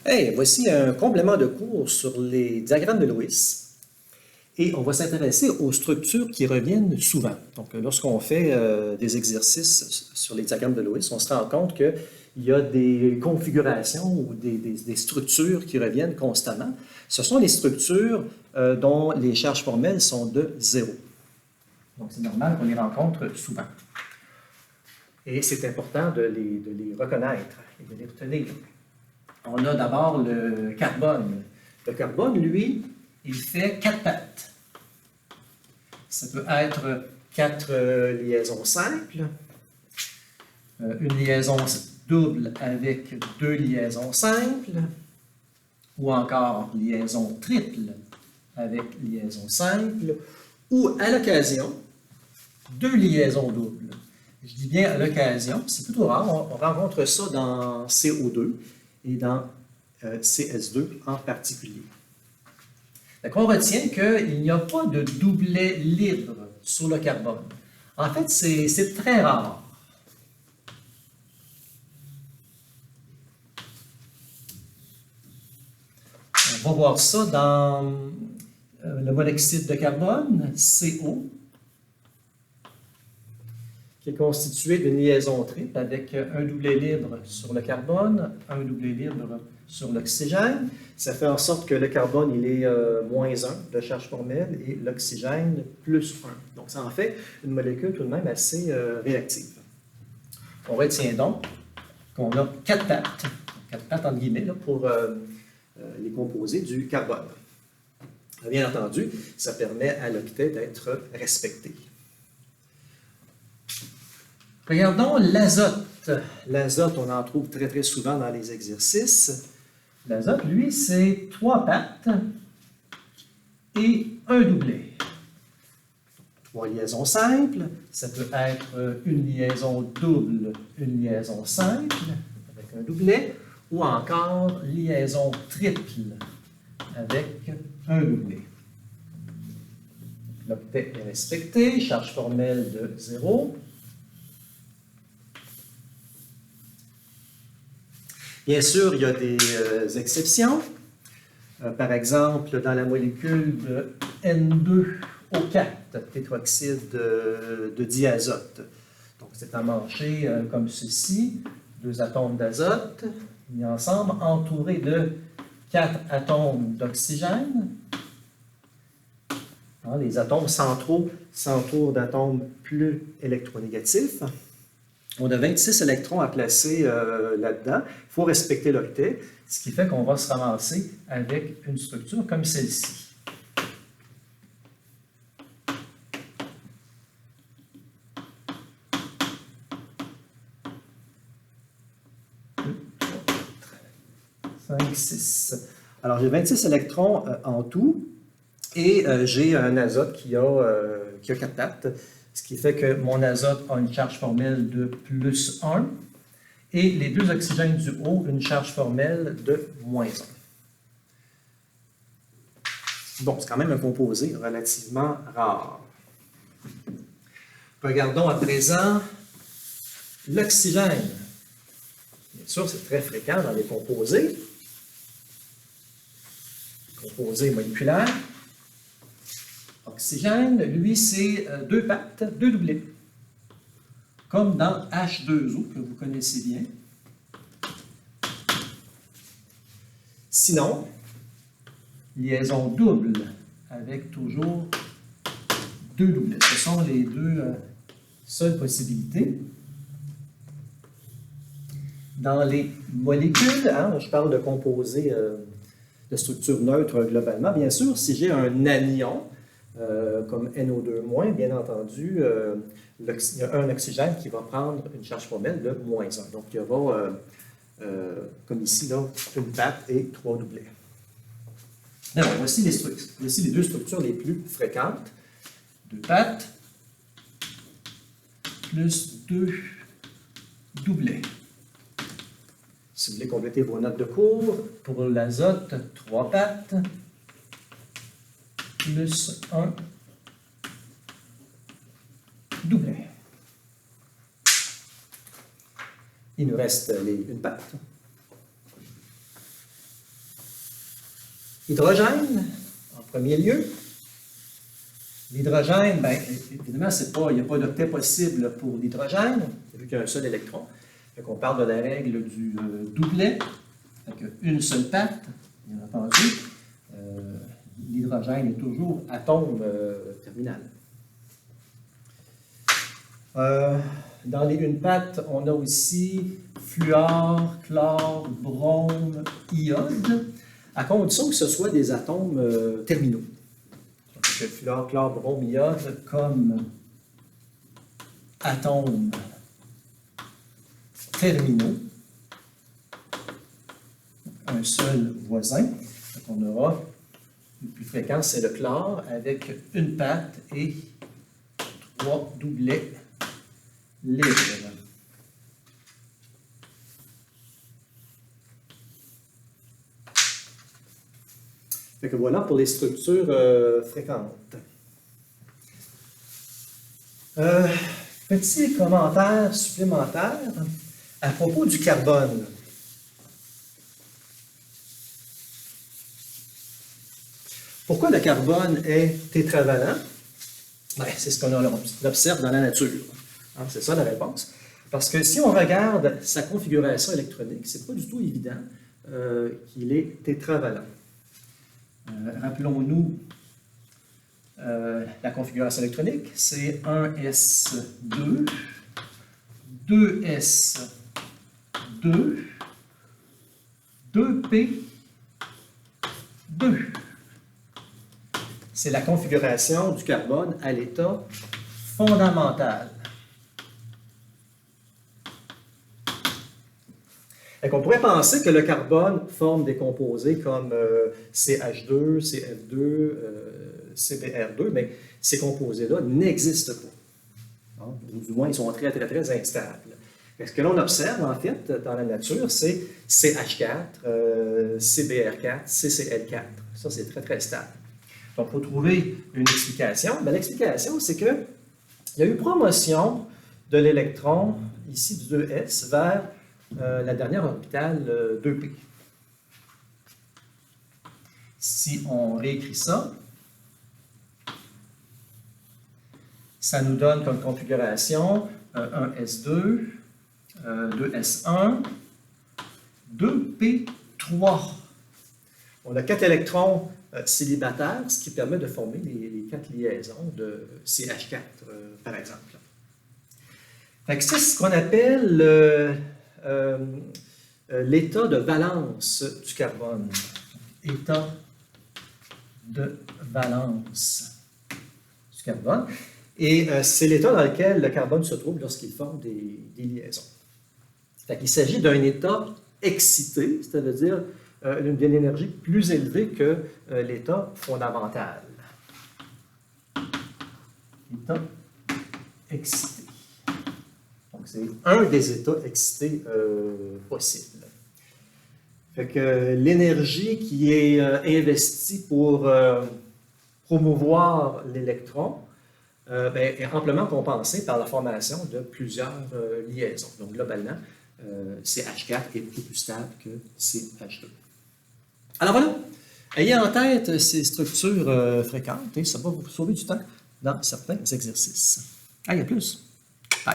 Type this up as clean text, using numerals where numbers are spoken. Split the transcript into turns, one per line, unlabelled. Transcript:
Hey, voici un complément de cours sur les diagrammes de Lewis. Et on va s'intéresser aux structures qui reviennent souvent. Donc, lorsqu'on fait des exercices sur les diagrammes de Lewis, on se rend compte qu'il y a des configurations ou des structures qui reviennent constamment. Ce sont les structures dont les charges formelles sont de 0. Donc, c'est normal qu'on les rencontre souvent. Et c'est important de les reconnaître et de les retenir. On a d'abord le carbone. Le carbone, lui, il fait 4 pattes. Ça peut être 4 liaisons simples, une liaison double avec 2 liaisons simples, ou encore liaison triple avec liaison simple, ou à l'occasion, 2 liaisons doubles. Je dis bien à l'occasion, c'est plutôt rare, on rencontre ça dans CO2 et dans CS2 en particulier. Donc, on retient qu'il n'y a pas de doublet libre sur le carbone. En fait, c'est très rare. On va voir ça dans le monoxyde de carbone, CO, qui est constitué d'une liaison triple avec un doublet libre sur le carbone, un doublet libre sur l'oxygène. Ça fait en sorte que le carbone, il est moins 1 de charge formelle et l'oxygène plus 1. Donc, ça en fait une molécule tout de même assez réactive. On retient donc qu'on a 4 pattes entre guillemets, là, pour les composés du carbone. Bien entendu, ça permet à l'octet d'être respecté. Regardons l'azote. L'azote, on en trouve très, très souvent dans les exercices. L'azote, lui, c'est 3 pattes et un doublet. 3 liaisons simples, ça peut être une liaison double, une liaison simple avec un doublet, ou encore liaison triple avec un doublet. L'octet est respecté, charge formelle de 0. Bien sûr, il y a des exceptions. Par exemple, dans la molécule de N2O4, tétroxyde de diazote. Donc, c'est emmanché comme ceci, 2 atomes d'azote mis ensemble, entourés de 4 atomes d'oxygène. Les atomes centraux s'entourent d'atomes plus électronégatifs. On a 26 électrons à placer là-dedans. Il faut respecter l'octet, ce qui fait qu'on va se ramasser avec une structure comme celle-ci. Alors, j'ai 26 électrons en tout et j'ai un azote qui a 4 pattes, ce qui fait que mon azote a une charge formelle de plus 1 et les 2 oxygènes du haut, une charge formelle de moins 1. Bon, c'est quand même un composé relativement rare. Regardons à présent l'oxygène. Bien sûr, c'est très fréquent dans les composés. Composés moléculaires. Oxygène, lui, c'est 2 pattes, 2 doublets. Comme dans H2O, que vous connaissez bien. Sinon, liaison double, avec toujours 2 doublets. Ce sont les 2 seules possibilités. Dans les molécules, je parle de composés de structure neutre globalement. Bien sûr, si j'ai un anion, comme NO2-, bien entendu, il y a un oxygène qui va prendre une charge formelle de moins 1. Donc, il y aura, comme ici, là, une patte et 3 doublets. Alors, voici les 2 structures les plus fréquentes. 2 pattes plus 2 doublets. Si vous voulez compléter vos notes de cours, pour l'azote, 3 pattes plus 1 doublet. Il nous reste une patte. Hydrogène, en premier lieu. L'hydrogène, bien, évidemment, il n'y a pas d'octet possible pour l'hydrogène, vu qu'il y a un seul électron. Donc, on parle de la règle du doublet, avec une seule patte, bien entendu. L'hydrogène est toujours atome terminal. Dans les une patte, on a aussi fluor, chlore, brome, iode, à condition que ce soit des atomes terminaux. Donc, fluor, chlore, brome, iode comme atomes terminaux. Un seul voisin. Donc, on aura le plus fréquent, c'est le chlore avec une patte et 3 doublets libres. Fait que voilà pour les structures fréquentes. Petit commentaire supplémentaire à propos du carbone. Pourquoi le carbone est tétravalent? Ben, c'est ce qu'on observe dans la nature. Hein, c'est ça la réponse. Parce que si on regarde sa configuration électronique, ce n'est pas du tout évident qu'il est tétravalent. Rappelons-nous la configuration électronique, c'est 1s2, 2s2, 2p2. C'est la configuration du carbone à l'état fondamental. On pourrait penser que le carbone forme des composés comme CH2, CF2, CBr2, mais ces composés-là n'existent pas. Ou du moins, ils sont très, très, très instables. Ce que l'on observe, en fait, dans la nature, c'est CH4, CBr4, CCl4. Ça, c'est très, très stable. Donc, pour trouver une explication, l'explication, c'est qu'il y a eu promotion de l'électron, ici du 2s, vers la dernière orbitale 2p. Si on réécrit ça, ça nous donne comme configuration 1s2, 2s1, 2p3. On a 4 électrons célibataires, ce qui permet de former les 4 liaisons de CH4, par exemple. C'est ce qu'on appelle l'état de valence du carbone. État de valence du carbone. Et c'est l'état dans lequel le carbone se trouve lorsqu'il forme des liaisons. Il s'agit d'un état excité, c'est-à-dire d'une énergie plus élevée que l'état fondamental. État excité. Donc, c'est un des états excités possibles. Fait que l'énergie qui est investie pour promouvoir l'électron est amplement compensée par la formation de plusieurs liaisons. Donc, globalement, CH4 est beaucoup plus stable que CH2. Alors voilà, ayez en tête ces structures fréquentes et ça va vous sauver du temps dans certains exercices. À plus!